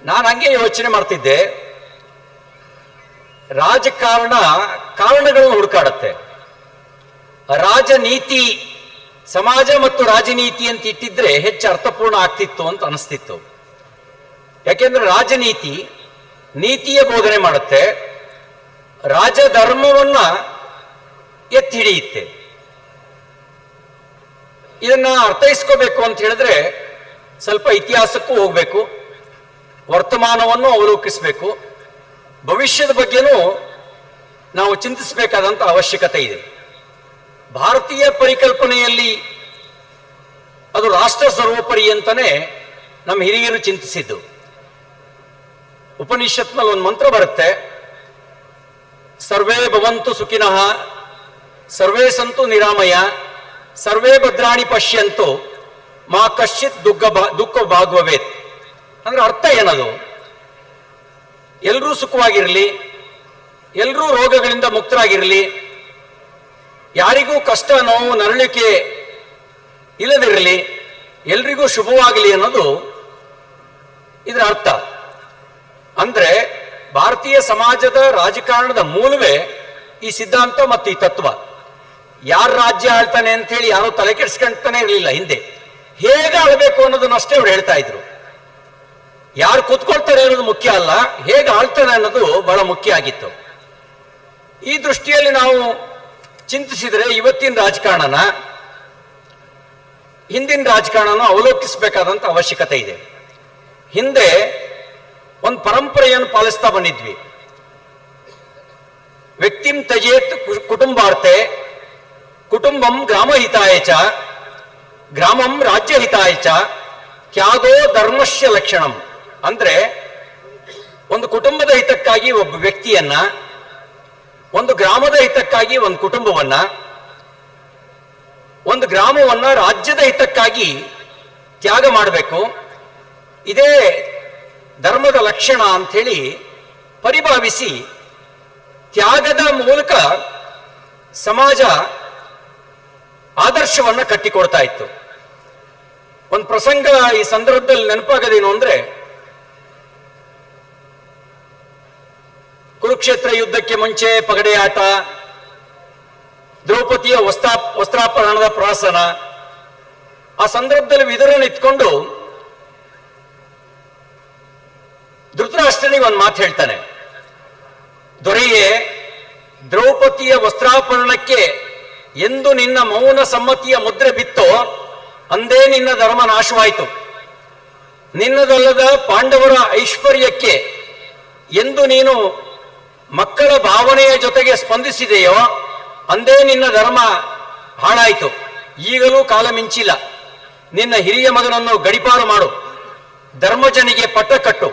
ನಾನು ಹಂಗೆ ಯೋಚನೆ ಮಾಡ್ತಿದ್ದೆ, ರಾಜಕಾರಣ ಕಾರಣಗಳನ್ನು ಹುಡುಕಾಡತ್ತೆ. ರಾಜನೀತಿ, ಸಮಾಜ ಮತ್ತು ರಾಜನೀತಿ ಅಂತ ಇಟ್ಟಿದ್ರೆ ಹೆಚ್ಚು ಅರ್ಥಪೂರ್ಣ ಆಗ್ತಿತ್ತು ಅಂತ ಅನಿಸ್ತಿತ್ತು. ಯಾಕೆಂದ್ರೆ ರಾಜನೀತಿ ನೀತಿಯ ಬೋಧನೆ ಮಾಡುತ್ತೆ, ರಾಜಧರ್ಮವನ್ನ ಎತ್ತಿ ಹಿಡಿಯುತ್ತೆ. ಇದನ್ನ ಅರ್ಥೈಸ್ಕೋಬೇಕು ಅಂತ ಹೇಳಿದ್ರೆ ಸ್ವಲ್ಪ ಇತಿಹಾಸಕ್ಕೂ ಹೋಗ್ಬೇಕು, ವರ್ತಮಾನವನ್ನು ಅವಲೋಕಿಸಬೇಕು, ಭವಿಷ್ಯದ ಬಗ್ಗೆನೂ ನಾವು ಚಿಂತಿಸಬೇಕಾದಂಥ ಅವಶ್ಯಕತೆ ಇದೆ. ಭಾರತೀಯ ಪರಿಕಲ್ಪನೆಯಲ್ಲಿ ಅದು ರಾಷ್ಟ್ರ ಸರ್ವೋಪರಿ ಅಂತಾನೆ ನಮ್ಮ ಹಿರಿಯರು ಚಿಂತಿಸಿದ್ದು. ಉಪನಿಷತ್ನಲ್ಲಿ ಒಂದು ಮಂತ್ರ ಬರುತ್ತೆ, ಸರ್ವೇ ಭವಂತು ಸುಖಿನಃ ಸರ್ವೇ ಸಂತು ನಿರಾಮಯ ಸರ್ವೇ ಭದ್ರಾಣಿ ಪಶ್ಯಂತು ಮಾ ಕಶ್ಚಿತ್ ದುಃಖ ಭಾಗ್ವವೇತ್. ಅಂದ್ರೆ ಅರ್ಥ ಏನದು? ಎಲ್ಲರೂ ಸುಖವಾಗಿರಲಿ, ಎಲ್ಲರೂ ರೋಗಗಳಿಂದ ಮುಕ್ತರಾಗಿರಲಿ, ಯಾರಿಗೂ ಕಷ್ಟ ನೋವು ನರಳಿಕೆ ಇಲ್ಲದಿರಲಿ, ಎಲ್ರಿಗೂ ಶುಭವಾಗಲಿ ಅನ್ನೋದು ಇದರ ಅರ್ಥ. ಅಂದ್ರೆ ಭಾರತೀಯ ಸಮಾಜದ ರಾಜಕಾರಣದ ಮೂಲವೇ ಈ ಸಿದ್ಧಾಂತ ಮತ್ತು ಈ ತತ್ವ. ಯಾರು ರಾಜ್ಯ ಆಳ್ತಾನೆ ಅಂತ ಹೇಳಿ ಯಾರು ತಲೆ ಕೆಡಿಸ್ಕೊಂತಾನೆ ಇರಲಿಲ್ಲ ಹಿಂದೆ. ಹೇಗೆ ಆಳ್ಬೇಕು ಅನ್ನೋದನ್ನ ಅಷ್ಟೇ ಅವ್ರು ಹೇಳ್ತಾ ಇದ್ರು. ಯಾರು ಕೂತ್ಕೊಳ್ತಾರೆ ಅನ್ನೋದು ಮುಖ್ಯ ಅಲ್ಲ, ಹೇಗೆ ಆಳ್ತಾನೆ ಅನ್ನೋದು ಬಹಳ ಮುಖ್ಯ ಆಗಿತ್ತು. ಈ ದೃಷ್ಟಿಯಲ್ಲಿ ನಾವು ಚಿಂತಿಸಿದರೆ ಇವತ್ತಿನ ರಾಜಕಾರಣನ ಹಿಂದಿನ ರಾಜಕಾರಣನ ಅವಲೋಕಿಸಬೇಕಾದಂತ ಅವಶ್ಯಕತೆ ಇದೆ. ಹಿಂದೆ ಒಂದು ಪರಂಪರೆಯನ್ನು ಪಾಲಿಸ್ತಾ ಬಂದಿದ್ವಿ. ವ್ಯಕ್ತಿಂ ತ್ಯಜೇತ್ ಕುಟುಂಬಾರ್ತೆ ಕುಟುಂಬಂ ಗ್ರಾಮಹಿತಾಯ ಚ ಗ್ರಾಮಂ ರಾಜ್ಯಹಿತಾಯ ಚ ತ್ಯಾಗೋ ಧರ್ಮಸ್ಯ ಲಕ್ಷಣಂ. ಅಂದ್ರೆ ಒಂದು ಕುಟುಂಬದ ಹಿತಕ್ಕಾಗಿ ಒಬ್ಬ ವ್ಯಕ್ತಿಯನ್ನ, ಒಂದು ಗ್ರಾಮದ ಹಿತಕ್ಕಾಗಿ ಒಂದು ಕುಟುಂಬವನ್ನ, ಒಂದು ಗ್ರಾಮವನ್ನ ರಾಜ್ಯದ ಹಿತಕ್ಕಾಗಿ ತ್ಯಾಗ ಮಾಡಬೇಕು. ಇದೇ ಧರ್ಮದ ಲಕ್ಷಣ ಅಂಥೇಳಿ ಪರಿಭಾವಿಸಿ ತ್ಯಾಗದ ಮೂಲಕ ಸಮಾಜ ಆದರ್ಶವನ್ನ ಕಟ್ಟಿಕೊಡ್ತಾ ಇತ್ತು. ಒಂದು ಪ್ರಸಂಗ ಈ ಸಂದರ್ಭದಲ್ಲಿ ನೆನಪಾಗದೇನು ಅಂದ್ರೆ, ಕುರುಕ್ಷೇತ್ರ ಯುದ್ಧಕ್ಕೆ ಮುಂಚೆ ಪಗಡೆ ಆಟ, ದ್ರೌಪದಿಯ ವಸ್ತ್ರಾಪರಣದ ಪ್ರಹಸನ. ಆ ಸಂದರ್ಭದಲ್ಲಿ ವಿದುರನ ಇಟ್ಕೊಂಡು ಧೃತರಾಷ್ಟ್ರನಿಗೆ ಒಂದು ಮಾತು ಹೇಳ್ತಾನೆ, ದೊರೆಯೇ, ದ್ರೌಪದಿಯ ವಸ್ತ್ರಾಪರಣಕ್ಕೆ ಎಂದು ನಿನ್ನ ಮೌನ ಸಮ್ಮತಿಯ ಮುದ್ರೆ ಬಿತ್ತೋ ಅಂದೇ ನಿನ್ನ ಧರ್ಮ ನಾಶವಾಯಿತು. ನಿನ್ನದಲ್ಲದ ಪಾಂಡವರ ಐಶ್ವರ್ಯಕ್ಕೆ ಎಂದು ನೀನು ಮಕ್ಕಳ ಭಾವನೆಯ ಜೊತೆಗೆ ಸ್ಪಂದಿಸಿದೆಯೋ ಅಂದೇ ನಿನ್ನ ಧರ್ಮ ಹಾಳಾಯಿತು. ಈಗಲೂ ಕಾಲ ಮಿಂಚಿಲ್ಲ. ನಿನ್ನ ಹಿರಿಯ ಮಗನನ್ನು ಗಡಿಪಾರು ಮಾಡು, ಧರ್ಮಜನಿಗೆ ಪಟ್ಟ ಕಟ್ಟು,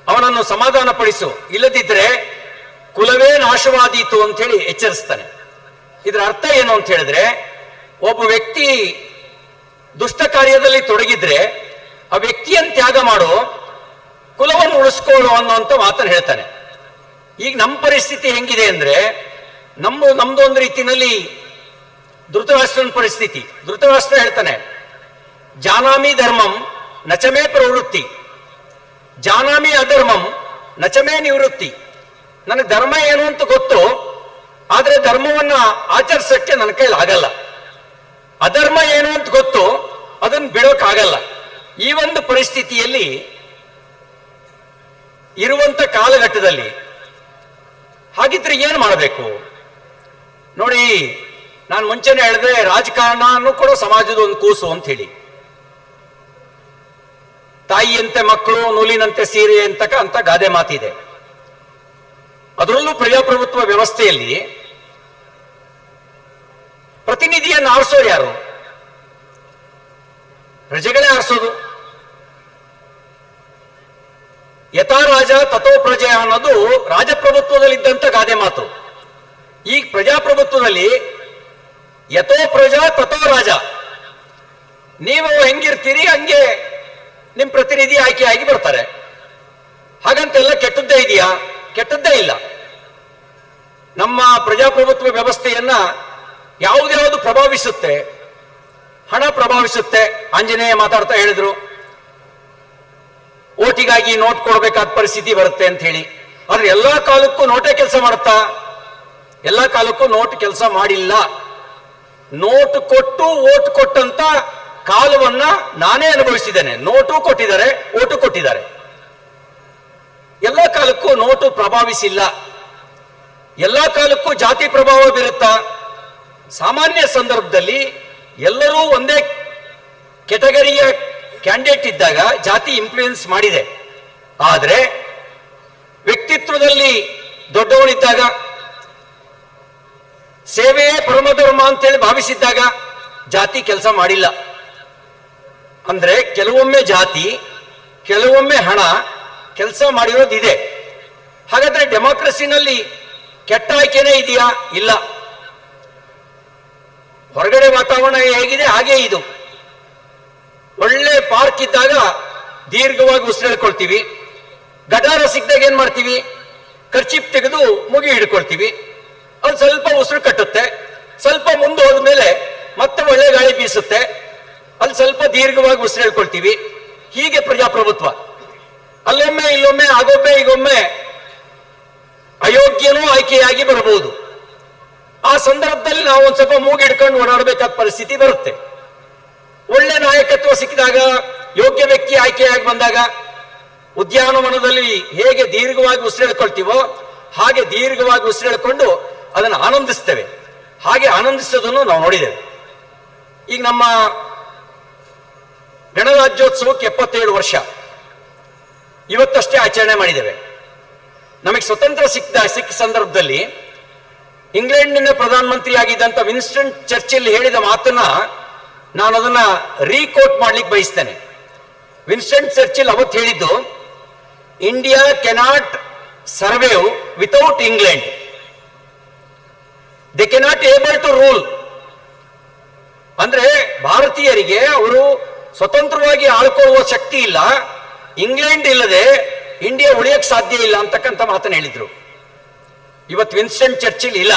ಅವನನ್ನು ಸಮಾಧಾನ ಪಡಿಸು, ಇಲ್ಲದಿದ್ದರೆ ಕುಲವೇ ನಾಶವಾದೀತು ಅಂತ ಹೇಳಿ ಎಚ್ಚರಿಸ್ತಾನೆ. ಇದರ ಅರ್ಥ ಏನು ಅಂತ ಹೇಳಿದ್ರೆ, ಒಬ್ಬ ವ್ಯಕ್ತಿ ದುಷ್ಟ ಕಾರ್ಯದಲ್ಲಿ ತೊಡಗಿದ್ರೆ ಆ ವ್ಯಕ್ತಿಯನ್ನು ತ್ಯಾಗ ಮಾಡು, ಕುಲವನ್ನು ಉಳಿಸ್ಕೊಳ್ಳು ಅನ್ನೋಂಥ ಮಾತನ್ನು ಹೇಳ್ತಾನೆ. ಈಗ ನಮ್ಮ ಪರಿಸ್ಥಿತಿ ಹೆಂಗಿದೆ ಅಂದ್ರೆ, ನಮ್ದು ಒಂದು ರೀತಿಯಲ್ಲಿ ಧೃತರಾಷ್ಟ್ರನ ಪರಿಸ್ಥಿತಿ. ಧೃತರಾಷ್ಟ್ರ ಹೇಳ್ತಾನೆ, ಜಾನಾಮಿ ಧರ್ಮಂ ನಚಮೇ ಪ್ರವೃತ್ತಿ, ಜಾನಾಮಿ ಅಧರ್ಮಂ ನಚಮೇ ನಿವೃತ್ತಿ. ನನಗೆ ಧರ್ಮ ಏನು ಅಂತ ಗೊತ್ತು, ಆದ್ರೆ ಧರ್ಮವನ್ನ ಆಚರಿಸಕ್ಕೆ ನನ್ನ ಕೈಲಿ ಆಗಲ್ಲ. ಅಧರ್ಮ ಏನು ಅಂತ ಗೊತ್ತು, ಅದನ್ನು ಬಿಡೋಕ್ಕಾಗಲ್ಲ. ಈ ಒಂದು ಪರಿಸ್ಥಿತಿಯಲ್ಲಿ ಇರುವಂತ ಕಾಲಘಟ್ಟದಲ್ಲಿ ಹಾಗಿದ್ರೆ ಏನು ಮಾಡಬೇಕು ನೋಡಿ. ನಾನು ಮುಂಚೆನೆ ಹೇಳಿದ್ರೆ ರಾಜಕಾರಣನೂ ಕೂಡ ಸಮಾಜದ ಒಂದು ಕೂಸು ಅಂತ ಹೇಳಿ. ತಾಯಿಯಂತೆ ಮಕ್ಕಳು, ನೂಲಿನಂತೆ ಸೀರೆ ಅಂತ ಗಾದೆ ಮಾತಿದೆ. ಅದರಲ್ಲೂ ಪ್ರಜಾಪ್ರಭುತ್ವ ವ್ಯವಸ್ಥೆಯಲ್ಲಿ ಪ್ರತಿನಿಧಿಯನ್ನು ಆರಿಸೋರು ಯಾರು? ಪ್ರಜೆಗಳೇ ಆರಿಸೋದು. ಯಥಾ ರಾಜ ತಥೋ ಪ್ರಜೆ ಅನ್ನೋದು ರಾಜಪ್ರಭುತ್ವದಲ್ಲಿ ಇದ್ದಂತ ಗಾದೆ ಮಾತು. ಈ ಪ್ರಜಾಪ್ರಭುತ್ವದಲ್ಲಿ ಯಥೋ ಪ್ರಜಾ ತಥೋ ರಾಜ. ನೀವು ಹೆಂಗಿರ್ತೀರಿ ಹಂಗೆ ನಿಮ್ ಪ್ರತಿನಿಧಿ ಆಯ್ಕೆಯಾಗಿ ಬರ್ತಾರೆ. ಹಾಗಂತೆಲ್ಲ ಕೆಟ್ಟದ್ದೇ ಇದೆಯಾ? ಕೆಟ್ಟದ್ದೇ ಇಲ್ಲ. ನಮ್ಮ ಪ್ರಜಾಪ್ರಭುತ್ವ ವ್ಯವಸ್ಥೆಯನ್ನ ಯಾವುದ್ಯಾವುದು ಪ್ರಭಾವಿಸುತ್ತೆ? ಹಣ ಪ್ರಭಾವಿಸುತ್ತೆ. ಆಂಜನೇಯ ಮಾತಾಡ್ತಾ ಹೇಳಿದ್ರು, ಓಟಿಗಾಗಿ ನೋಟ್ ಕೊಡಬೇಕಾದ ಪರಿಸ್ಥಿತಿ ಬರುತ್ತೆ ಅಂತ ಹೇಳಿ. ಆದ್ರೆ ಎಲ್ಲಾ ಕಾಲಕ್ಕೂ ನೋಟೇ ಕೆಲಸ ಮಾಡುತ್ತಾ? ಎಲ್ಲಾ ಕಾಲಕ್ಕೂ ನೋಟ್ ಕೆಲಸ ಮಾಡಿಲ್ಲ. ನೋಟ್ ಕೊಟ್ಟು ಓಟ್ ಕೊಟ್ಟಂತ ಕಾಲವನ್ನ ನಾನೇ ಅನುಭವಿಸಿದ್ದೇನೆ. ನೋಟು ಕೊಟ್ಟಿದ್ದಾರೆ, ಓಟು ಕೊಟ್ಟಿದ್ದಾರೆ. ಎಲ್ಲ ಕಾಲಕ್ಕೂ ನೋಟು ಪ್ರಭಾವಿಸಿಲ್ಲ. ಎಲ್ಲ ಕಾಲಕ್ಕೂ ಜಾತಿ ಪ್ರಭಾವ ಬೀರುತ್ತಾ? ಸಾಮಾನ್ಯ ಸಂದರ್ಭದಲ್ಲಿ ಎಲ್ಲರೂ ಒಂದೇ ಕೆಟಗರಿಯ ಕ್ಯಾಂಡಿಡೇಟ್ ಇದ್ದಾಗ ಜಾತಿ ಇನ್ಫ್ಲೂಯೆನ್ಸ್ ಮಾಡಿದೆ. ಆದರೆ ವ್ಯಕ್ತಿತ್ವದಲ್ಲಿ ದೊಡ್ಡವನಿದ್ದಾಗ, ಸೇವೆಯೇ ಪರಮಧರ್ಮ ಅಂತೇಳಿ ಭಾವಿಸಿದ್ದಾಗ ಜಾತಿ ಕೆಲಸ ಮಾಡಿಲ್ಲ. ಅಂದ್ರೆ ಕೆಲವೊಮ್ಮೆ ಜಾತಿ, ಕೆಲವೊಮ್ಮೆ ಹಣ ಕೆಲಸ ಮಾಡಿರೋದಿದೆ. ಹಾಗಾದ್ರೆ ಡೆಮಾಕ್ರಸಿನಲ್ಲಿ ಕೆಟ್ಟ ಆಯ್ಕೆನೇ ಇದೆಯಾ? ಇಲ್ಲ. ಹೊರಗಡೆ ವಾತಾವರಣ ಹೇಗಿದೆ ಹಾಗೆ ಇದು. ಒಳ್ಳೆ ಪಾರ್ಕ್ ಇದ್ದಾಗ ದೀರ್ಘವಾಗಿ ಉಸಿರೆಳ್ಕೊಳ್ತೀವಿ. ಗಡಾರ ಸಿಕ್ಕಿದಾಗ ಏನ್ ಮಾಡ್ತೀವಿ? ಕರ್ಚಿಪ್ ತೆಗೆದು ಮುಗಿ ಹಿಡ್ಕೊಳ್ತೀವಿ. ಅದು ಸ್ವಲ್ಪ ಉಸಿರು ಕಟ್ಟುತ್ತೆ. ಸ್ವಲ್ಪ ಮುಂದೆ ಹೋದ್ಮೇಲೆ ಮತ್ತೆ ಒಳ್ಳೆ ಗಾಳಿ ಬೀಸುತ್ತೆ. ಅಲ್ಲಿ ಸ್ವಲ್ಪ ದೀರ್ಘವಾಗಿ ಉಸಿರೆಳ್ಕೊಳ್ತೀವಿ. ಹೀಗೆ ಪ್ರಜಾಪ್ರಭುತ್ವ. ಅಲ್ಲೊಮ್ಮೆ ಇಲ್ಲೊಮ್ಮೆ, ಆಗೊಮ್ಮೆ ಈಗೊಮ್ಮೆ ಅಯೋಗ್ಯನೂ ಆಯ್ಕೆಯಾಗಿ ಬರಬಹುದು. ಆ ಸಂದರ್ಭದಲ್ಲಿ ನಾವು ಒಂದ್ ಸ್ವಲ್ಪ ಮೂಗಿಡ್ಕೊಂಡು ಓಡಾಡಬೇಕಾದ ಪರಿಸ್ಥಿತಿ ಬರುತ್ತೆ. ಒಳ್ಳೆ ನಾಯಕತ್ವ ಸಿಕ್ಕಿದಾಗ, ಯೋಗ್ಯ ವ್ಯಕ್ತಿ ಆಯ್ಕೆಯಾಗಿ ಬಂದಾಗ, ಉದ್ಯಾನವನದಲ್ಲಿ ಹೇಗೆ ದೀರ್ಘವಾಗಿ ಉಸಿರೆಳ್ಕೊಳ್ತೀವೋ ಹಾಗೆ ದೀರ್ಘವಾಗಿ ಉಸಿರೆಳ್ಕೊಂಡು ಅದನ್ನು ಆನಂದಿಸ್ತೇವೆ. ಹಾಗೆ ಆನಂದಿಸೋದನ್ನು ನಾವು ನೋಡಿದ್ದೇವೆ. ಈಗ ನಮ್ಮ ಗಣರಾಜ್ಯೋತ್ಸವಕ್ಕೆ 77 ವರ್ಷ ಇವತ್ತಷ್ಟೇ ಆಚರಣೆ ಮಾಡಿದ್ದೇವೆ. ನಮಗೆ ಸ್ವತಂತ್ರ ಸಿಕ್ಕ ಸಂದರ್ಭದಲ್ಲಿ ಇಂಗ್ಲೆಂಡಿನ ಪ್ರಧಾನಮಂತ್ರಿ ಆಗಿದ್ದಂಥ ವಿನ್ಸ್ಟನ್ ಚರ್ಚಿಲ್ ಹೇಳಿದ ಮಾತನ್ನ ನಾನು ಅದನ್ನ ರೀಕೋಟ್ ಮಾಡ್ಲಿಕ್ಕೆ ಬಯಸ್ತೇನೆ. ವಿನ್ಸ್ಟನ್ ಚರ್ಚಿಲ್ ಅವತ್ತು ಹೇಳಿದ್ದು, India cannot survive without England, they cannot able to rule. ಅಂದ್ರೆ ಭಾರತೀಯರಿಗೆ ಅವರು ಸ್ವತಂತ್ರವಾಗಿ ಆಳ್ಕೊಳ್ಳುವ ಶಕ್ತಿ ಇಲ್ಲ, ಇಂಗ್ಲೆಂಡ್ ಇಲ್ಲದೆ ಇಂಡಿಯಾ ಉಳಿಯಕ್ಕೆ ಸಾಧ್ಯ ಇಲ್ಲ ಅಂತಕ್ಕಂಥ ಮಾತನ್ನು ಹೇಳಿದ್ರು. ಇವತ್ತು ವಿನ್ಸ್ಟನ್ ಚರ್ಚಿಲ್ ಇಲ್ಲ,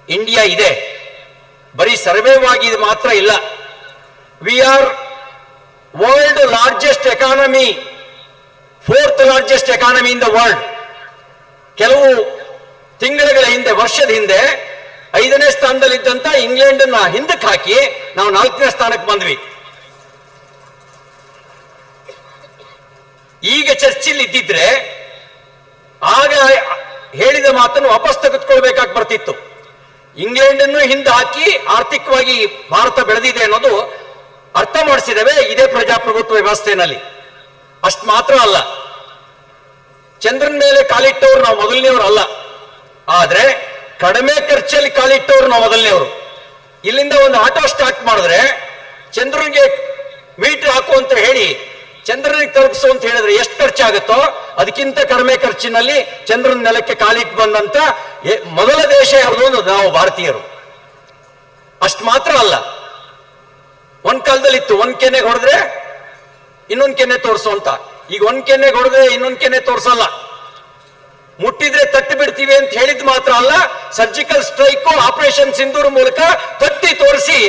ಇಂಡಿಯಾ ಇದೆ. ಬರೀ ಸರ್ವೈವ್ ಆಗಿ ಮಾತ್ರ ಇಲ್ಲ, we are world largest economy, 4th largest economy in the world. ಕೆಲವು ತಿಂಗಳುಗಳ ಹಿಂದೆ, ವರ್ಷದ ಹಿಂದೆ 5ನೇ ಸ್ಥಾನದಲ್ಲಿದ್ದಂತ ಇಂಗ್ಲೆಂಡ್ ನ ಹಿಂದಕ್ಕೆ ಹಾಕಿ ನಾವು 4ನೇ ಸ್ಥಾನಕ್ಕೆ ಬಂದ್ವಿ. ಈಗ ಚರ್ಚಿಲ್ ಇದ್ದಿದ್ರೆ ಆಗ ಹೇಳಿದ ಮಾತನ್ನು ವಾಪಸ್ ತೆಗೆದುಕೊಳ್ಬೇಕಾಗಿ ಬರ್ತಿತ್ತು. ಇಂಗ್ಲೆಂಡ್ ಅನ್ನು ಹಿಂದೆ ಹಾಕಿ ಆರ್ಥಿಕವಾಗಿ ಭಾರತ ಬೆಳೆದಿದೆ ಅನ್ನೋದು ಅರ್ಥ ಮಾಡಿಸಿದ್ದೇವೆ ಇದೇ ಪ್ರಜಾಪ್ರಭುತ್ವ ವ್ಯವಸ್ಥೆಯಲ್ಲಿ. ಅಷ್ಟು ಮಾತ್ರ ಅಲ್ಲ, ಚಂದ್ರನ ಮೇಲೆ ಕಾಲಿಟ್ಟವರು ನಾವು ಮೊದಲನೆಯವರು ಅಲ್ಲ, ಆದ್ರೆ ಕಡಿಮೆ ಖರ್ಚಲ್ಲಿ ಕಾಲಿಟ್ಟವರು ನಾವು ಮೊದಲನೆಯವರು. ಇಲ್ಲಿಂದ ಒಂದು ಆಟೋ ಸ್ಟಾರ್ಟ್ ಮಾಡಿದ್ರೆ ಚಂದ್ರನಿಗೆ ಮೀಟರ್ ಹಾಕು ಅಂತ ಹೇಳಿ ಚಂದ್ರನಿಗೆ ತಲುಪಿಸು ಅಂತ ಹೇಳಿದ್ರೆ ಎಷ್ಟು ಖರ್ಚಾಗುತ್ತೋ ಅದಕ್ಕಿಂತ ಕಡಿಮೆ ಖರ್ಚಿನಲ್ಲಿ ಚಂದ್ರನ ನೆಲಕ್ಕೆ ಕಾಲಿಟ್ಟು ಬಂದಂತ ಮೊದಲ ದೇಶ ಯಾವುದು? ನಾವು ಭಾರತೀಯರು. ಅಷ್ಟು ಮಾತ್ರ ಅಲ್ಲ, ಒಂದ್ ಕಾಲದಲ್ಲಿ ಇತ್ತು ಒಂದ್ ಕೆನೆಗೆ ಹೊಡೆದ್ರೆ ಇನ್ನೊಂದ್ ಕೆನೆ ತೋರಿಸು ಅಂತ. ಈಗ ಒಂದ್ ಕೆನೆಗೆ ಹೊಡೆದ್ರೆ ಇನ್ನೊಂದ್ ಕೆನೆ ತೋರಿಸಲ್ಲ, ಮುಟ್ಟಿದ್ರೆ ತಟ್ಟಿ ಬಿಡ್ತೀವಿ ಅಂತ ಹೇಳಿದ್ ಮಾತ್ರ ಅಲ್ಲ, ಸರ್ಜಿಕಲ್ ಸ್ಟ್ರೈಕ್, ಆಪರೇಷನ್ ಸಿಂಧೂರ್ ಮೂಲಕ ತಟ್ಟಿ ತೋರಿಸಿ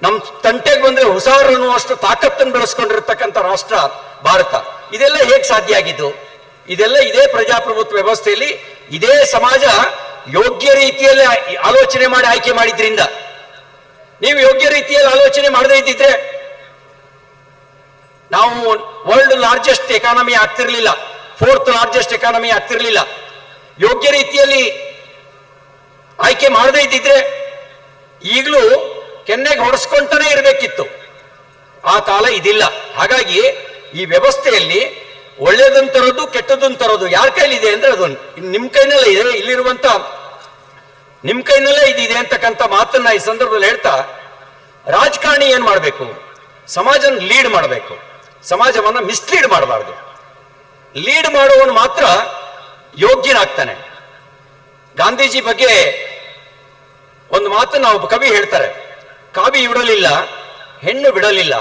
ನಮ್ ತಂಟೆಗೆ ಬಂದ್ರೆ ಹುಷಾರ್ ಅನ್ನುವಷ್ಟು ತಾಕತ್ತನ್ನು ಬೆಳೆಸ್ಕೊಂಡಿರ್ತಕ್ಕಂಥ ರಾಷ್ಟ್ರ ಭಾರತ. ಇದೆಲ್ಲ ಹೇಗೆ ಸಾಧ್ಯ ಆಗಿದ್ದು? ಇದೆಲ್ಲ ಇದೇ ಪ್ರಜಾಪ್ರಭುತ್ವ ವ್ಯವಸ್ಥೆಯಲ್ಲಿ, ಇದೇ ಸಮಾಜ ಯೋಗ್ಯ ರೀತಿಯಲ್ಲಿ ಆಲೋಚನೆ ಮಾಡಿ ಆಯ್ಕೆ ಮಾಡಿದ್ರಿಂದ. ನೀವು ಯೋಗ್ಯ ರೀತಿಯಲ್ಲಿ ಆಲೋಚನೆ ಮಾಡದೇ ಇದ್ದಿದ್ರೆ ನಾವು ವರ್ಲ್ಡ್ ಲಾರ್ಜೆಸ್ಟ್ ಎಕಾನಮಿ ಆಗ್ತಿರ್ಲಿಲ್ಲ, 4th ಲಾರ್ಜೆಸ್ಟ್ ಎಕಾನಮಿ ಆಗ್ತಿರ್ಲಿಲ್ಲ. ಯೋಗ್ಯ ರೀತಿಯಲ್ಲಿ ಆಯ್ಕೆ ಮಾಡದೇ ಇದ್ದಿದ್ರೆ ಈಗಲೂ ಕೆನ್ನೆಗೆ ಹೊಡೆಸ್ಕೊಂತಾನೆ ಇರಬೇಕಿತ್ತು. ಆ ಕಾಲ ಇದಿಲ್ಲ. ಹಾಗಾಗಿ ಈ ವ್ಯವಸ್ಥೆಯಲ್ಲಿ ಒಳ್ಳೇದನ್ ತರೋದು, ಕೆಟ್ಟದನ್ ತರೋದು ಯಾರ ಕೈಲಿದೆ ಅಂದ್ರೆ ಅದು ನಿಮ್ ಕೈನಲ್ಲೇ ಇದೆ. ಇಲ್ಲಿರುವಂತ ನಿಮ್ ಕೈನಲ್ಲೇ ಇದಿದೆ ಅಂತಕ್ಕಂಥ ಮಾತನ್ನ ಈ ಸಂದರ್ಭದಲ್ಲಿ ಹೇಳ್ತಾ, ರಾಜಕಾರಣಿ ಏನ್ ಮಾಡಬೇಕು? ಸಮಾಜನ ಲೀಡ್ ಮಾಡಬೇಕು, ಸಮಾಜವನ್ನ ಮಿಸ್ಲೀಡ್ ಮಾಡಬಾರ್ದು. ಲೀಡ್ ಮಾಡುವವನು ಮಾತ್ರ ಯೋಗ್ಯನಾಗ್ತಾನೆ. ಗಾಂಧೀಜಿ ಬಗ್ಗೆ ಒಂದು ಮಾತನ್ನು ಒಬ್ಬ ಕವಿ ಹೇಳ್ತಾರೆ, ಕಾವಿ ಬಿಡಲಿಲ್ಲ, ಹೆಣ್ಣು ಬಿಡಲಿಲ್ಲ,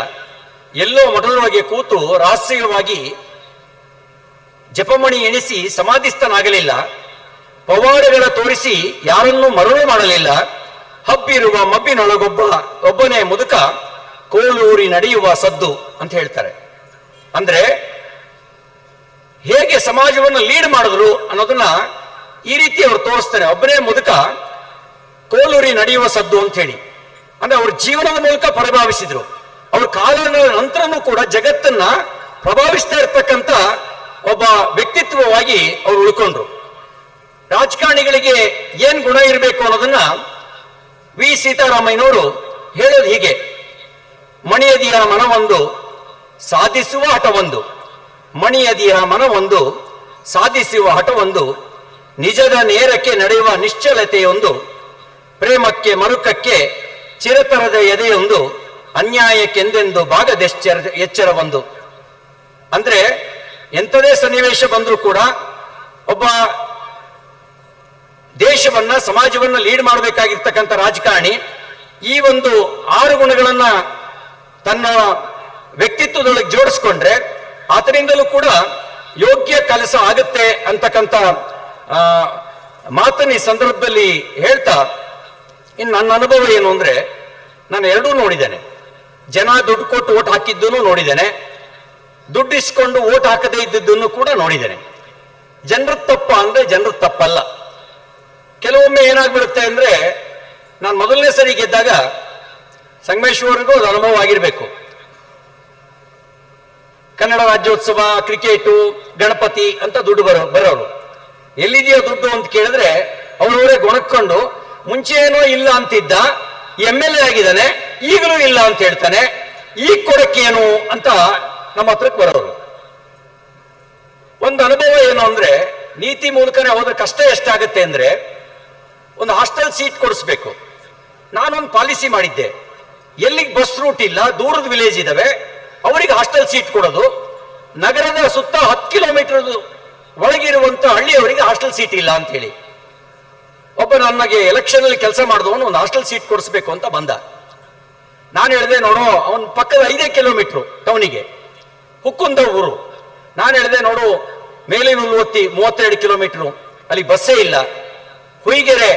ಎಲ್ಲೋ ಮೊದಲೊಳಗೆ ಕೂತು ರಹಸ್ಯವಾಗಿ ಜಪಮಣಿ ಎಣಿಸಿ ಸಮಾಧಿಸ್ಥನಾಗಲಿಲ್ಲ, ಪವಾಡಗಳ ತೋರಿಸಿ ಯಾರನ್ನೂ ಮರಳು ಮಾಡಲಿಲ್ಲ, ಹಬ್ಬಿರುವ ಮಬ್ಬಿನೊಳಗೊಬ್ಬನೇ ಮುದುಕ ಕೋಲೂರಿ ನಡೆಯುವ ಸದ್ದು ಅಂತ ಹೇಳ್ತಾರೆ. ಅಂದ್ರೆ ಹೇಗೆ ಸಮಾಜವನ್ನು ಲೀಡ್ ಮಾಡಿದ್ರು ಅನ್ನೋದನ್ನ ಈ ರೀತಿ ಅವರು ತೋರಿಸ್ತಾರೆ. ಒಬ್ಬನೇ ಮುದುಕ ಕೋಲೂರಿ ನಡೆಯುವ ಸದ್ದು ಅಂತ ಹೇಳಿ, ಅಂದ್ರೆ ಅವ್ರ ಜೀವನದ ಮೂಲಕ ಪ್ರಭಾವಿಸಿದ್ರು. ಅವ್ರ ಕಾಲದ ನಂತರನೂ ಕೂಡ ಜಗತ್ತನ್ನ ಪ್ರಭಾವಿಸ್ತಾ ಇರ್ತಕ್ಕಂಥ ಒಬ್ಬ ವ್ಯಕ್ತಿತ್ವವಾಗಿ ಅವರು ಉಳ್ಕೊಂಡ್ರು. ರಾಜಕಾರಣಿಗಳಿಗೆ ಏನ್ ಗುಣ ಇರಬೇಕು ಅನ್ನೋದನ್ನ ವಿ ಸೀತಾರಾಮಯ್ಯನವರು ಹೇಳೋದು ಹೀಗೆ: ಮಣಿಯದಿಯ ಮನವೊಂದು ಸಾಧಿಸುವ ಹಠವೊಂದು, ಮಣಿಯದಿಯ ಮನವೊಂದು ಸಾಧಿಸುವ ಹಠವೊಂದು, ನಿಜದ ನೇರಕ್ಕೆ ನಡೆಯುವ ನಿಶ್ಚಲತೆಯೊಂದು, ಪ್ರೇಮಕ್ಕೆ ಮರುಕಕ್ಕೆ ಚಿರತರದ ಎದೆಯೊಂದು, ಅನ್ಯಾಯಕ್ಕೆಂದೆಂದು ಎಚ್ಚರವೊಂದು. ಅಂದ್ರೆ ಎಂಥದೇ ಸನ್ನಿವೇಶ ಬಂದರೂ ಕೂಡ ಒಬ್ಬ ದೇಶವನ್ನ ಸಮಾಜವನ್ನ ಲೀಡ್ ಮಾಡಬೇಕಾಗಿರ್ತಕ್ಕಂಥ ರಾಜಕಾರಣಿ ಈ ಒಂದು 6 ಗುಣಗಳನ್ನ ತನ್ನ ವ್ಯಕ್ತಿತ್ವದೊಳಗೆ ಜೋಡಿಸ್ಕೊಂಡ್ರೆ ಆತನಿಂದಲೂ ಕೂಡ ಯೋಗ್ಯ ಕೆಲಸ ಆಗುತ್ತೆ ಅಂತಕ್ಕಂಥ ಮಾತನ್ನ ಈ ಸಂದರ್ಭದಲ್ಲಿ ಹೇಳ್ತಾ, ಇನ್ನು ನನ್ನ ಅನುಭವ ಏನು ಅಂದ್ರೆ, ನಾನು ಎರಡೂ ನೋಡಿದ್ದೇನೆ. ಜನ ದುಡ್ಡು ಕೊಟ್ಟು ಓಟ್ ಹಾಕಿದ್ದನ್ನು ನೋಡಿದ್ದೇನೆ, ದುಡ್ಡು ಇಸ್ಕೊಂಡು ಓಟ್ ಹಾಕದೇ ಇದ್ದದ್ದನ್ನು ಕೂಡ ನೋಡಿದ್ದೇನೆ. ಜನರ ತಪ್ಪ ಅಂದ್ರೆ ಜನರ ತಪ್ಪಲ್ಲ. ಕೆಲವೊಮ್ಮೆ ಏನಾಗ್ಬಿಡುತ್ತೆ ಅಂದ್ರೆ, ನಾನು ಮೊದಲನೇ ಸರಿ ಗೆದ್ದಾಗ ಸಂಗಮೇಶ್ವರ್ಗೂ ಅದು ಅನುಭವ ಆಗಿರ್ಬೇಕು. ಕನ್ನಡ ರಾಜ್ಯೋತ್ಸವ, ಕ್ರಿಕೆಟು, ಗಣಪತಿ ಅಂತ ದುಡ್ಡು ಬರೋರು. ಎಲ್ಲಿದೆಯೋ ದುಡ್ಡು ಅಂತ ಕೇಳಿದ್ರೆ ಅವರವರೇ ಗೊಣಕ್ಕೊಂಡು, ಮುಂಚೆ ಏನೋ ಇಲ್ಲ ಅಂತಿದ್ದ, MLA ಆಗಿದ್ದಾನೆ, ಈಗಲೂ ಇಲ್ಲ ಅಂತ ಹೇಳ್ತಾನೆ, ಈಗ ಕೊಡಕ್ಕೇನು ಅಂತ ನಮ್ಮ ಹತ್ರಕ್ಕೆ ಬರೋರು. ಒಂದು ಅನುಭವ ಏನು ಅಂದ್ರೆ, ನೀತಿ ಮೂಲಕನೇ ಹೋದ್ರೆ ಕಷ್ಟ ಎಷ್ಟಾಗುತ್ತೆ ಅಂದ್ರೆ, ಒಂದು ಹಾಸ್ಟೆಲ್ ಸೀಟ್ ಕೊಡಿಸ್ಬೇಕು. ನಾನೊಂದು ಪಾಲಿಸಿ ಮಾಡಿದ್ದೆ, ಎಲ್ಲಿಗೆ ಬಸ್ ರೂಟ್ ಇಲ್ಲ, ದೂರದ ವಿಲೇಜ್ ಇದಾವೆ, ಅವರಿಗೆ ಹಾಸ್ಟೆಲ್ ಸೀಟ್ ಕೊಡೋದು. ನಗರದ ಸುತ್ತ 10 ಕಿಲೋಮೀಟರ್ ಒಳಗಿರುವಂತ ಹಳ್ಳಿಯವರಿಗೆ ಹಾಸ್ಟೆಲ್ ಸೀಟ್ ಇಲ್ಲ ಅಂತ ಹೇಳಿ ಒಬ್ಬ ನನಗೆ ಎಲೆಕ್ಷನ್ ಅಲ್ಲಿ ಕೆಲಸ ಮಾಡಿದವನು ಒಂದು ಹಾಸ್ಟೆಲ್ ಸೀಟ್ ಕೊಡಿಸ್ಬೇಕು ಅಂತ ಬಂದ. ನಾನು ಹೇಳಿದೆ, ನೋಡು, ಅವನ ಪಕ್ಕದ 5 ಕಿಲೋಮೀಟರ್ ಟೌನಿಗೆ ಹುಕ್ಕುಂದ ಊರು. ನಾನು ಹೇಳಿದೆ, ನೋಡು, ಮೇಲಿನ 32 ಕಿಲೋಮೀಟರ್ ಅಲ್ಲಿ ಬಸ್ಸೇ ಇಲ್ಲ, ಹುಯಿಗೆರೆ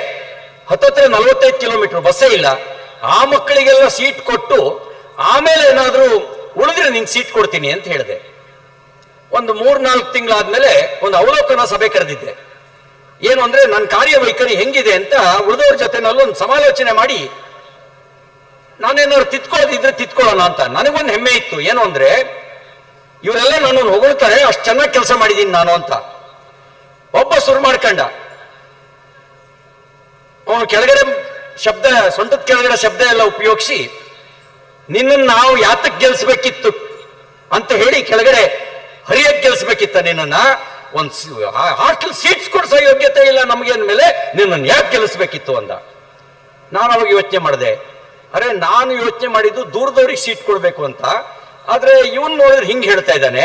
45 ಕಿಲೋಮೀಟರ್ ಬಸ್ಸೇ ಇಲ್ಲ. ಆ ಮಕ್ಕಳಿಗೆಲ್ಲ ಸೀಟ್ ಕೊಟ್ಟು ಆಮೇಲೆ ಏನಾದ್ರೂ ಉಳಿದ್ರೆ ನಿಂಗೆ ಸೀಟ್ ಕೊಡ್ತೀನಿ ಅಂತ ಹೇಳಿದೆ. ಒಂದು 3-4 ತಿಂಗಳಾದ್ಮೇಲೆ ಒಂದು ಅವಲೋಕನ ಸಭೆ ಕರೆದಿದ್ದೆ. ಏನು ಅಂದ್ರೆ, ನನ್ನ ಕಾರ್ಯವೈಖರಿ ಹೆಂಗಿದೆ ಅಂತ ಉಳಿದವ್ರ ಜೊತೆನಲ್ಲೂ ಒಂದು ಸಮಾಲೋಚನೆ ಮಾಡಿ, ನಾನೇನಾದ್ರು ತಿತ್ಕೊಳ್ಳೋದಿದ್ರೆ ತಿತ್ಕೊಳ್ಳೋಣ ಅಂತ. ನನಗೊಂದು ಹೆಮ್ಮೆ ಇತ್ತು. ಏನು ಅಂದ್ರೆ, ಇವರೆಲ್ಲ ನನ್ನನ್ನು ಹೊಗಳ್ತಾರೆ, ಅಷ್ಟು ಚೆನ್ನಾಗಿ ಕೆಲಸ ಮಾಡಿದ್ದೀನಿ ನಾನು ಅಂತ. ಒಬ್ಬ ಶುರು ಮಾಡ್ಕೊಂಡ, ಅವನು ಕೆಳಗಡೆ ಶಬ್ದ, ಸೊಂಟದ ಕೆಳಗಡೆ ಶಬ್ದ ಎಲ್ಲ ಉಪಯೋಗಿಸಿ, ನಿನ್ನನ್ನು ನಾವು ಯಾತಕ್ಕೆ ಗೆಲ್ಸ್ಬೇಕಿತ್ತು ಅಂತ ಹೇಳಿ ಕೆಳಗಡೆ ಹರಿಯಕ್ಕೆ ಗೆಲ್ಸ್ಬೇಕಿತ್ತ ನಿನ್ನನ್ನ, ಒಂದು ಹಾಸ್ಟೆಲ್ ಸೀಟ್ಸ್ ಕೊಡ್ಸೋ ಯೋಗ್ಯತೆ ಇಲ್ಲ ನಮಗೆ ಅಂದಮೇಲೆ ನಿನ್ನನ್ನು ಯಾಕೆ ಗೆಲ್ಲಿಸ್ಬೇಕಿತ್ತು ಅಂದ. ನಾನು ಅವಾಗ ಯೋಚನೆ ಮಾಡಿದೆ, ಅರೆ, ನಾನು ಯೋಚನೆ ಮಾಡಿದ್ದು ದೂರದವ್ರಿಗೆ ಸೀಟ್ ಕೊಡ್ಬೇಕು ಅಂತ, ಆದ್ರೆ ಇವನ್ ನೋಡಿದ್ರೆ ಹಿಂಗೆ ಹೇಳ್ತಾ ಇದ್ದಾನೆ,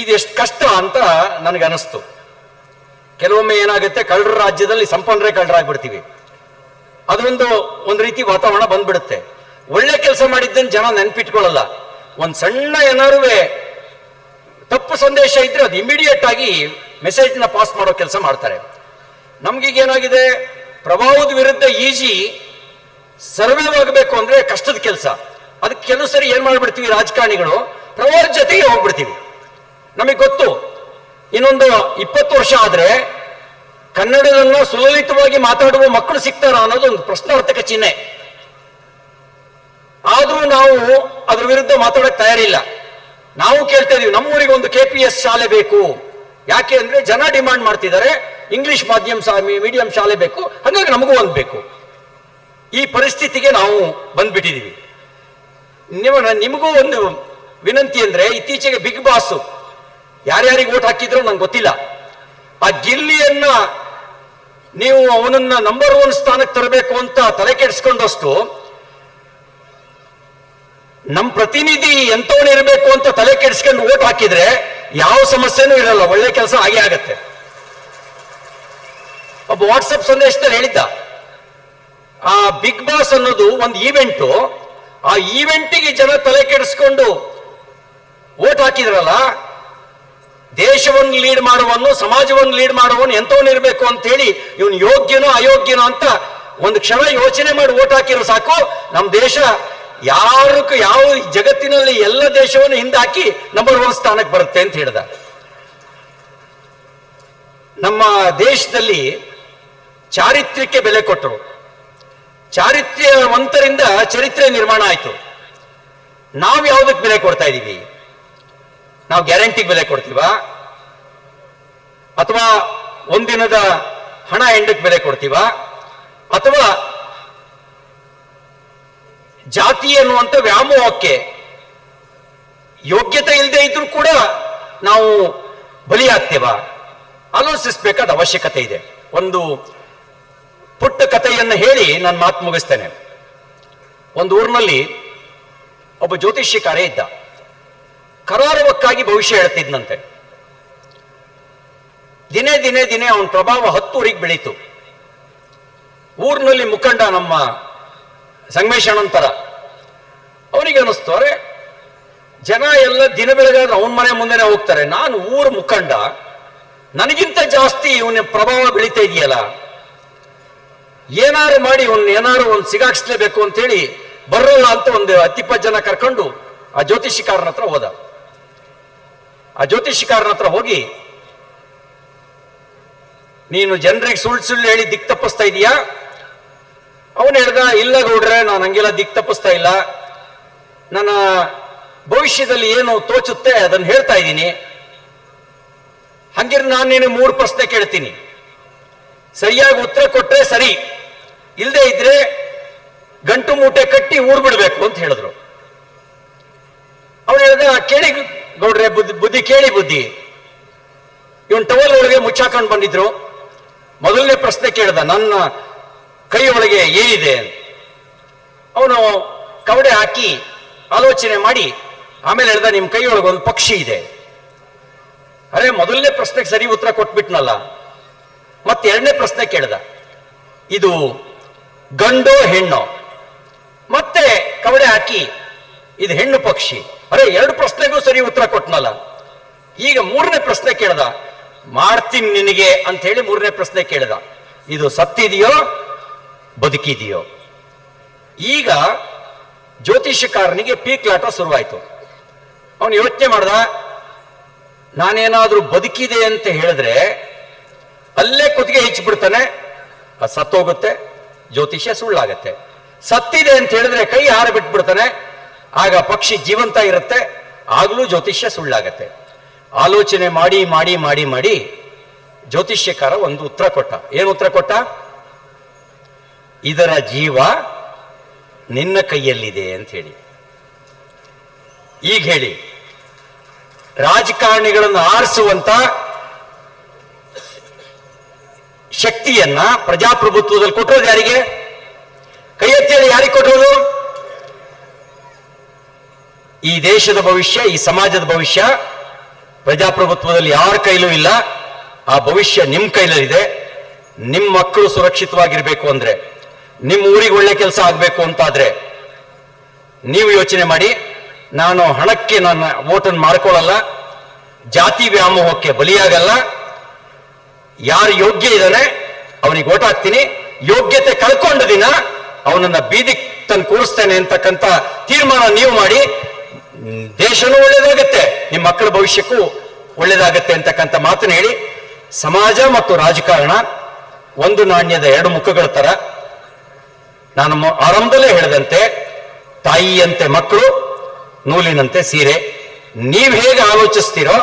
ಇದೆಷ್ಟು ಕಷ್ಟ ಅಂತ ನನಗೆ ಅನಿಸ್ತು. ಕೆಲವೊಮ್ಮೆ ಏನಾಗುತ್ತೆ, ಕಳ್ಳರ ರಾಜ್ಯದಲ್ಲಿ ಸಂಪನ್ನರೇ ಕಳ್ಳರಾಗ್ಬಿಡ್ತೀವಿ. ಒಂದು ರೀತಿ ವಾತಾವರಣ ಬಂದ್ಬಿಡುತ್ತೆ. ಒಳ್ಳೆ ಕೆಲಸ ಮಾಡಿದ್ದನ್ನು ಜನ ನೆನ್ಪಿಟ್ಕೊಳ್ಳಲ್ಲ. ಒಂದು ಸಣ್ಣ ಏನಾರು ತಪ್ಪು ಸಂದೇಶ ಇದ್ರೆ ಅದು ಇಮಿಡಿಯೇಟ್ ಆಗಿ ಮೆಸೇಜ್ನ ಪಾಸ್ ಮಾಡೋ ಕೆಲಸ ಮಾಡ್ತಾರೆ. ನಮ್ಗೀಗ ಏನಾಗಿದೆ, ಪ್ರಭಾವದ ವಿರುದ್ಧ ಈಜಿ ಸರ್ವೈವ್ ಆಗಬೇಕು ಅಂದ್ರೆ ಕಷ್ಟದ ಕೆಲಸ. ಅದಕ್ಕೆ ಕೆಲವು ಸರಿ ಏನ್ ಮಾಡ್ಬಿಡ್ತೀವಿ ರಾಜಕಾರಣಿಗಳು, ಪ್ರಭಾವದ ಜೊತೆಗೆ ಹೋಗ್ಬಿಡ್ತೀವಿ. ನಮಗೆ ಗೊತ್ತು, ಇನ್ನೊಂದು 20 ವರ್ಷ ಆದ್ರೆ ಕನ್ನಡದನ್ನ ಸುಲಲಿತವಾಗಿ ಮಾತಾಡುವ ಮಕ್ಕಳು ಸಿಗ್ತಾರ ಅನ್ನೋದು ಒಂದು ಪ್ರಶ್ನಾರ್ಥಕ ಚಿಹ್ನೆ. ಆದ್ರೂ ನಾವು ಅದ್ರ ವಿರುದ್ಧ ಮಾತಾಡಕ್ ತಯಾರಿಲ್ಲ. ನಾವು ಕೇಳ್ತಾ ಇದೀವಿ, ನಮ್ಮೂರಿಗೆ ಒಂದು KPS ಶಾಲೆ ಬೇಕು. ಯಾಕೆ ಅಂದ್ರೆ ಜನ ಡಿಮಾಂಡ್ ಮಾಡ್ತಿದ್ದಾರೆ, ಇಂಗ್ಲಿಷ್ ಮೀಡಿಯಂ ಶಾಲೆ ಬೇಕು, ಹಾಗಾಗಿ ನಮಗೂ ಒಂದು ಬೇಕು. ಈ ಪರಿಸ್ಥಿತಿಗೆ ನಾವು ಬಂದ್ಬಿಟ್ಟಿದೀವಿ. ನಿಮಗೂ ಒಂದು ವಿನಂತಿ ಅಂದ್ರೆ, ಇತ್ತೀಚೆಗೆ ಬಿಗ್ ಬಾಸ್ ಯಾರ್ಯಾರಿಗೆ ಓಟ್ ಹಾಕಿದ್ರು ನಂಗೆ ಗೊತ್ತಿಲ್ಲ, ಆ ಗಿಲ್ಲಿಯನ್ನ ನೀವು ಅವನನ್ನ ನಂಬರ್ 1 ಸ್ಥಾನಕ್ಕೆ ತರಬೇಕು ಅಂತ ತಲೆ ಕೆಡಿಸ್ಕೊಂಡಷ್ಟು, ನಮ್ಮ ಪ್ರತಿನಿಧಿ ಎಂತವನಿರ್ಬೇಕು ಅಂತ ತಲೆ ಕೆಡಿಸ್ಕೊಂಡು ಓಟ್ ಹಾಕಿದ್ರೆ ಯಾವ ಸಮಸ್ಯೆನೂ ಇರಲ್ಲ, ಒಳ್ಳೆ ಕೆಲಸ ಆಗೇ ಆಗತ್ತೆ. ಒಬ್ಬ ವಾಟ್ಸಪ್ ಸಂದೇಶದಲ್ಲಿ ಹೇಳಿದ್ದ, ಆ ಬಿಗ್ ಬಾಸ್ ಅನ್ನೋದು ಒಂದು ಈವೆಂಟು, ಆ ಈವೆಂಟಿಗೆ ಜನ ತಲೆ ಕೆಡಿಸ್ಕೊಂಡು ಓಟ್ ಹಾಕಿದ್ರಲ್ಲ, ದೇಶವನ್ನು ಲೀಡ್ ಮಾಡುವನು, ಸಮಾಜವನ್ನು ಲೀಡ್ ಮಾಡುವನು ಎಂತವನಿರ್ಬೇಕು ಅಂತ ಹೇಳಿ ಇವನು ಯೋಗ್ಯನೋ ಅಯೋಗ್ಯನೋ ಅಂತ ಒಂದು ಕ್ಷಣ ಯೋಚನೆ ಮಾಡಿ ಓಟ್ ಹಾಕಿರೋ ಸಾಕು, ನಮ್ಮ ದೇಶ ಯಾವ ಜಗತ್ತಿನಲ್ಲಿ ಎಲ್ಲ ದೇಶವನ್ನು ಹಿಂದಾಕಿ ನಂಬರ್ 1 ಸ್ಥಾನಕ್ಕೆ ಬರುತ್ತೆ ಅಂತ ಹೇಳ್ದ. ನಮ್ಮ ದೇಶದಲ್ಲಿ ಚಾರಿತ್ರ್ಯಕ್ಕೆ ಬೆಲೆ ಕೊಟ್ಟರು. ಚಾರಿತ್ರ್ಯವಂತರಿಂದ ಚರಿತ್ರೆ ನಿರ್ಮಾಣ ಆಯಿತು. ನಾವು ಯಾವುದಕ್ಕೆ ಬೆಲೆ ಕೊಡ್ತಾ ಇದ್ದೀವಿ? ನಾವು ಗ್ಯಾರಂಟಿಗೆ ಬೆಲೆ ಕೊಡ್ತೀವಾ, ಅಥವಾ ಒಂದಿನದ ಹಣ ಹೆಂಡಕ್ಕೆ ಬೆಲೆ ಕೊಡ್ತೀವಾ, ಅಥವಾ ಜಾತಿ ಅನ್ನುವಂಥ ವ್ಯಾಮೋಹಕ್ಕೆ ಯೋಗ್ಯತೆ ಇಲ್ಲದೆ ಇದ್ರೂ ಕೂಡ ನಾವು ಬಲಿಯಾಗ್ತೇವಾ? ಆಲೋಚಿಸಬೇಕಾದ ಅವಶ್ಯಕತೆ ಇದೆ. ಒಂದು ಪುಟ್ಟ ಕಥೆಯನ್ನು ಹೇಳಿ ನಾನು ಮಾತು ಮುಗಿಸ್ತೇನೆ. ಒಂದು ಊರಿನಲ್ಲಿ ಒಬ್ಬ ಜ್ಯೋತಿಷ್ಯಕಾರೇ ಇದ್ದ. ಕರಾರವಕ್ಕಾಗಿ ಭವಿಷ್ಯ ಹೇಳ್ತಿದ್ನಂತೆ. ದಿನೇ ದಿನೇ ದಿನೇ ಅವನ ಪ್ರಭಾವ 10 ಊರಿಗೆ ಬೆಳೀತು. ಊರಿನಲ್ಲಿ ಮುಖಂಡ ನಮ್ಮ ಸಂಗಮೇಶಣ್ಣಂತರ ಅವನಿಗೆ ಅನಿಸ್ತು, ಅರೆ ಜನ ಎಲ್ಲ ದಿನ ಬೆಳಗಾದ್ರೆ ಅವನ ಮನೆ ಮುಂದೆನೆ ಹೋಗ್ತಾರೆ, ನಾನು ಊರ ಮುಖಂಡ, ನನಗಿಂತ ಜಾಸ್ತಿ ಇವನ ಪ್ರಭಾವ ಬೆಳೀತಾ ಇದೆಯಲ್ಲ, ಏನಾರು ಮಾಡಿ ಏನಾರು ಒಂದು ಸಿಗಾಕ್ಸ್ಲೇಬೇಕು ಅಂತೇಳಿ ಬರೋಲ್ಲ ಅಂತ ಒಂದು 10-20 ಜನ ಕರ್ಕೊಂಡು ಆ ಜ್ಯೋತಿಷಿಕಾರನ ಹತ್ರ ಹೋದ. ಆ ಜ್ಯೋತಿಷಿಕಾರನ ಹತ್ರ ಹೋಗಿ, ನೀನು ಜನರಿಗೆ ಸುಳ್ಳು ಹೇಳಿ ದಿಕ್ ತಪ್ಪಿಸ್ತಾ ಇದೀಯಾ? ಅವನು ಹೇಳ್ದ, ಇಲ್ಲ ಗೌಡ್ರೆ, ನಾನು ಹಂಗೆಲ್ಲ ದಿಕ್ ತಪ್ಪಿಸ್ತಾ ಇಲ್ಲ, ನನ್ನ ಭವಿಷ್ಯದಲ್ಲಿ ಏನು ತೋಚುತ್ತೆ ಅದನ್ನು ಹೇಳ್ತಾ ಇದ್ದೀನಿ. ಹಂಗಿರ್ ನಾನು ನೀನು 3 ಪ್ರಶ್ನೆ ಕೇಳ್ತೀನಿ, ಸರಿಯಾಗಿ ಉತ್ತರ ಕೊಟ್ರೆ ಸರಿ, ಇಲ್ಲದೆ ಇದ್ರೆ ಗಂಟು ಮೂಟೆ ಕಟ್ಟಿ ಊರ್ ಬಿಡ್ಬೇಕು ಅಂತ ಹೇಳಿದ್ರು. ಅವ್ರು ಹೇಳ್ದ, ಕೇಳಿ ಗೌಡ್ರೆ, ಬುದ್ಧಿ ಕೇಳಿ ಬುದ್ಧಿ. ಇವನ್ ಟವಲ್ ಒಳಗೆ ಮುಚ್ಚಾಕೊಂಡು ಬಂದಿದ್ರು. ಮೊದಲನೇ ಪ್ರಶ್ನೆ ಕೇಳ್ದ, ನನ್ನ ಕೈ ಒಳಗೆ ಏನಿದೆ? ಅವನು ಕವಡೆ ಹಾಕಿ ಆಲೋಚನೆ ಮಾಡಿ ಆಮೇಲೆ ಹೇಳ್ದ, ನಿಮ್ ಕೈ ಒಳಗೆ ಒಂದು ಪಕ್ಷಿ ಇದೆ. ಅರೆ, ಮೊದಲನೇ ಪ್ರಶ್ನೆಗೆ ಸರಿ ಉತ್ತರ ಕೊಟ್ಬಿಟ್ನಲ್ಲ. ಮತ್ತೆ 2ನೇ ಪ್ರಶ್ನೆ ಕೇಳ್ದ, ಇದು ಗಂಡೋ ಹೆಣ್ಣೋ? ಮತ್ತೆ ಕವಡೆ ಹಾಕಿ ಇದು ಹೆಣ್ಣು ಪಕ್ಷಿ. ಅರೆ, 2 ಪ್ರಶ್ನೆಗೂ ಸರಿ ಉತ್ತರ ಕೊಟ್ನಲ್ಲ. ಈಗ 3ನೇ ಪ್ರಶ್ನೆ ಕೇಳ್ದ, ಮಾಡ್ತೀನಿ ನಿನಗೆ ಅಂತ ಹೇಳಿ 3ನೇ ಪ್ರಶ್ನೆ ಕೇಳ್ದ, ಇದು ಸತ್ತಿದೆಯೋ ಬದುಕಿದೆಯೋ? ಈಗ ಜ್ಯೋತಿಷಕಾರನಿಗೆ ಪೀಕ್ಲಾಟ ಶುರುವಾಯಿತು. ಅವನು ಯೋಚನೆ ಮಾಡ್ದ, ನಾನೇನಾದ್ರೂ ಬದುಕಿದೆ ಅಂತ ಹೇಳಿದ್ರೆ ಅಲ್ಲೇ ಕುತ್ತಿಗೆ ಹೆಚ್ಚಿಬಿಡ್ತಾನೆ, ಅದು ಸತ್ತೋಗುತ್ತೆ, ಜ್ಯೋತಿಷ್ಯ ಸುಳ್ಳಾಗತ್ತೆ. ಸತ್ತಿದೆ ಅಂತ ಹೇಳಿದ್ರೆ ಕೈ ಹಾರ ಬಿಟ್ಬಿಡ್ತಾನೆ, ಆಗ ಪಕ್ಷಿ ಜೀವಂತ ಇರುತ್ತೆ, ಆಗ್ಲೂ ಜ್ಯೋತಿಷ್ಯ ಸುಳ್ಳಾಗತ್ತೆ. ಆಲೋಚನೆ ಮಾಡಿ ಮಾಡಿ ಮಾಡಿ ಮಾಡಿ ಜ್ಯೋತಿಷ್ಯಕಾರ ಒಂದು ಉತ್ತರ ಕೊಟ್ಟ. ಏನು ಉತ್ತರ ಕೊಟ್ಟ? ಇದರ ಜೀವ ನಿನ್ನ ಕೈಯಲ್ಲಿದೆ ಅಂತ ಹೇಳಿ. ಈಗ ಹೇಳಿ, ರಾಜಕಾರಣಿಗಳನ್ನು ಆರಿಸುವಂತ ಶಕ್ತಿಯನ್ನ ಪ್ರಜಾಪ್ರಭುತ್ವದಲ್ಲಿ ಕೊಟ್ಟರೋದು ಯಾರಿಗೆ? ಕೈ ಎತ್ತೇಳಿ ಯಾರಿಗೆ ಕೊಟ್ಟರೋದು? ಈ ದೇಶದ ಭವಿಷ್ಯ, ಈ ಸಮಾಜದ ಭವಿಷ್ಯ ಪ್ರಜಾಪ್ರಭುತ್ವದಲ್ಲಿ ಯಾರ ಕೈಲೂ ಇಲ್ಲ. ಆ ಭವಿಷ್ಯ ನಿಮ್ಮ ಕೈಲಲ್ಲಿದೆ. ನಿಮ್ಮ ಮಕ್ಕಳು ಸುರಕ್ಷಿತವಾಗಿರ್ಬೇಕು ಅಂದ್ರೆ, ನಿಮ್ಮ ಊರಿಗೆ ಒಳ್ಳೆ ಕೆಲಸ ಆಗ್ಬೇಕು ಅಂತಾದ್ರೆ ನೀವು ಯೋಚನೆ ಮಾಡಿ. ನಾನು ಹಣಕ್ಕೆ ನನ್ನ ವೋಟನ್ನು ಮಾಡ್ಕೊಳ್ಳಲ್ಲ, ಜಾತಿ ವ್ಯಾಮೋಹಕ್ಕೆ ಬಲಿಯಾಗಲ್ಲ, ಯಾರು ಯೋಗ್ಯ ಇದ್ದಾನೆ ಅವನಿಗೆ ವೋಟ್ ಹಾಕ್ತೀನಿ, ಯೋಗ್ಯತೆ ಕಳ್ಕೊಂಡ ದಿನ ಅವನನ್ನ ಬೀದಿಗೆ ತಂದು ಕೂರಿಸ್ತೇನೆ ಅಂತಕ್ಕಂಥ ತೀರ್ಮಾನ ನೀವು ಮಾಡಿ. ದೇಶನೂ ಒಳ್ಳೇದಾಗತ್ತೆ, ನಿಮ್ಮ ಮಕ್ಕಳ ಭವಿಷ್ಯಕ್ಕೂ ಒಳ್ಳೇದಾಗತ್ತೆ ಅಂತಕ್ಕಂಥ ಮಾತನ್ನು ಹೇಳಿ, ಸಮಾಜ ಮತ್ತು ರಾಜಕಾರಣ ಒಂದು ನಾಣ್ಯದ 2 ಮುಖಗಳ ತರ. ನಾನು ಆರಂಭದಲ್ಲೇ ಹೇಳಿದಂತೆ, ತಾಯಿಯಂತೆ ಮಕ್ಕಳು, ನೂಲಿನಂತೆ ಸೀರೆ. ನೀವು ಹೇಗೆ ಆಲೋಚಿಸ್ತೀರೋ,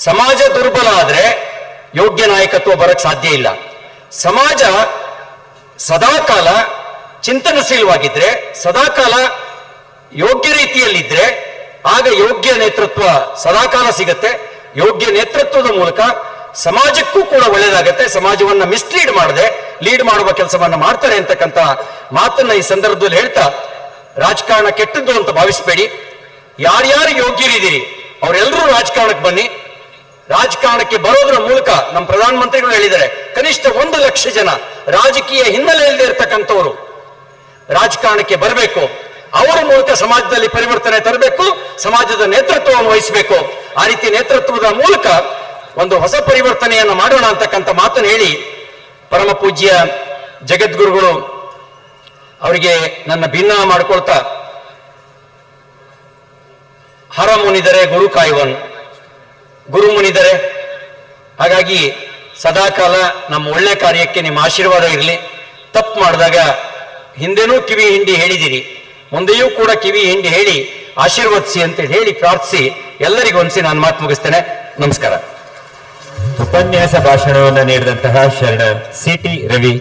ಸಮಾಜ ದುರ್ಬಲ ಆದ್ರೆ ಯೋಗ್ಯ ನಾಯಕತ್ವ ಬರಕ್ ಸಾಧ್ಯ ಇಲ್ಲ. ಸಮಾಜ ಸದಾಕಾಲ ಚಿಂತನಶೀಲವಾಗಿದ್ರೆ, ಸದಾಕಾಲ ಯೋಗ್ಯ ರೀತಿಯಲ್ಲಿದ್ರೆ, ಆಗ ಯೋಗ್ಯ ನೇತೃತ್ವ ಸದಾಕಾಲ ಸಿಗತ್ತೆ. ಯೋಗ್ಯ ನೇತೃತ್ವದ ಮೂಲಕ ಸಮಾಜಕ್ಕೂ ಕೂಡ ಒಳ್ಳೇದಾಗತ್ತೆ. ಸಮಾಜವನ್ನ ಮಿಸ್ಲೀಡ್ ಮಾಡದೆ ಲೀಡ್ ಮಾಡುವ ಕೆಲಸವನ್ನ ಮಾಡ್ತಾರೆ ಅಂತಕ್ಕಂಥ ಮಾತನ್ನ ಈ ಸಂದರ್ಭದಲ್ಲಿ ಹೇಳ್ತಾ, ರಾಜಕಾರಣ ಕೆಟ್ಟದ್ದು ಅಂತ ಭಾವಿಸಬೇಡಿ. ಯಾರ್ಯಾರು ಯೋಗ್ಯರಿದ್ದೀರಿ ಅವರೆಲ್ಲರೂ ರಾಜಕಾರಣಕ್ಕೆ ಬನ್ನಿ. ರಾಜಕಾರಣಕ್ಕೆ ಬರೋದ್ರ ಮೂಲಕ ನಮ್ಮ ಪ್ರಧಾನಮಂತ್ರಿಗಳು ಹೇಳಿದ್ದಾರೆ, ಕನಿಷ್ಠ 1 ಲಕ್ಷ ಜನ ರಾಜಕೀಯ ಹಿನ್ನೆಲೆ ಇಲ್ಲದೆ ಇರತಕ್ಕಂಥವರು ರಾಜಕಾರಣಕ್ಕೆ ಬರಬೇಕು. ಅವರ ಮೂಲಕ ಸಮಾಜದಲ್ಲಿ ಪರಿವರ್ತನೆ ತರಬೇಕು, ಸಮಾಜದ ನೇತೃತ್ವವನ್ನು ವಹಿಸಬೇಕು. ಆ ರೀತಿ ನೇತೃತ್ವದ ಮೂಲಕ ಒಂದು ಹೊಸ ಪರಿವರ್ತನೆಯನ್ನು ಮಾಡೋಣ ಅಂತಕ್ಕಂಥ ಮಾತನ್ನು ಹೇಳಿ, ಪರಮ ಪೂಜ್ಯ ಜಗದ್ಗುರುಗಳು ಅವರಿಗೆ ನನ್ನ ಭಿನ್ನ ಮಾಡ್ಕೊಳ್ತಾ, ಹರ ಮುನಿದರೆ ಗುರು ಕಾಯುವನ್, ಗುರು ಮುನಿದರೆ. ಹಾಗಾಗಿ ಸದಾಕಾಲ ನಮ್ಮ ಒಳ್ಳೆ ಕಾರ್ಯಕ್ಕೆ ನಿಮ್ಮ ಆಶೀರ್ವಾದ ಇರಲಿ. ತಪ್ಪು ಮಾಡಿದಾಗ ಹಿಂದೆನೂ ಕಿವಿ ಹಿಂಡಿ ಹೇಳಿದಿರಿ, ಮುಂದೆಯೂ ಕೂಡ ಕಿವಿ ಹಿಂಡಿ ಹೇಳಿ ಆಶೀರ್ವದಿಸಿ ಅಂತ ಹೇಳಿ ಪ್ರಾರ್ಥಿಸಿ ಎಲ್ಲರಿಗೂ ಒಂದ್ಸಿ ನಾನು ಮಾತು ಮುಗಿಸ್ತೇನೆ. ನಮಸ್ಕಾರ. ಉಪನ್ಯಾಸ ಭಾಷಣವನ್ನು ನೀಡಿದಂತಹ ಶರಣ ಸಿ.ಟಿ. ರವಿ